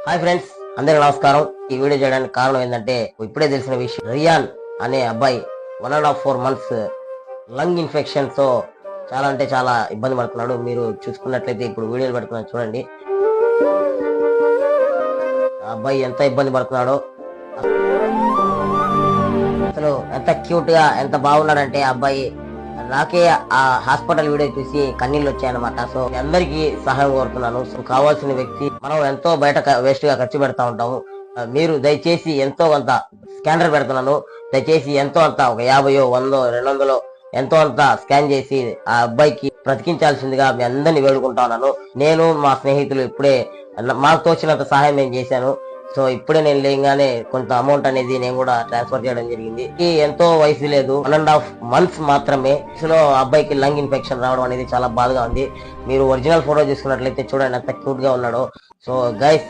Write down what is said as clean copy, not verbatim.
Hi friends, అందరికి నమస్కారం. ఈ వీడియో చేయడానికి కారణం ఏంటంటే ఇప్పుడే తెలిసిన విషయం. రియాన్ అనే అబ్బాయి 1.5 months లంగ్ ఇన్ఫెక్షన్ తో చాలా అంటే చాలా ఇబ్బంది పడుతున్నాడు. మీరు చూసుకున్నట్లయితే ఇప్పుడు వీడియోలు పెడుతున్నాను చూడండి. ఆ అబ్బాయి ఎంత ఇబ్బంది పడుతున్నాడో, అసలు ఎంత క్యూట్ గా ఎంత బాగున్నాడంటే ఆ అబ్బాయి. నాకే ఆ హాస్పిటల్ వీడియో చూసి కన్నీళ్ళు వచ్చాయన్నమాట. సో మీ అందరికీ సహాయం కోరుతున్నాను. సో కావాల్సిన వ్యక్తి, మనం ఎంతో బయట వేస్ట్ గా ఖర్చు పెడతా ఉంటాము. మీరు దయచేసి ఎంతో కొంత స్కానర్ పెడుతున్నాను, దయచేసి ఎంతో అంత ఒక 50, 100, 200 ఎంతో అంత స్కాన్ చేసి ఆ అబ్బాయికి బ్రతికించాల్సిందిగా మీ అందరినీ వేడుకుంటా ఉన్నాను. నేను మా స్నేహితులు ఇప్పుడే మాకు తోచినంత సహాయం నేను చేశాను. సో ఇప్పుడే నేను లేగానే కొంత అమౌంట్ అనేది నేను కూడా ట్రాన్స్ఫర్ చేయడం జరిగింది. ఎంతో వయసు లేదు, 1.5 months మాత్రమే. లో అబ్బాయికి లంగ్ ఇన్ఫెక్షన్ రావడం అనేది చాలా బాధగా ఉంది. మీరు ఒరిజినల్ ఫోటో చూసుకున్నట్లయితే చూడండి ఎంత క్యూట్ గా ఉన్నాడో. So guys,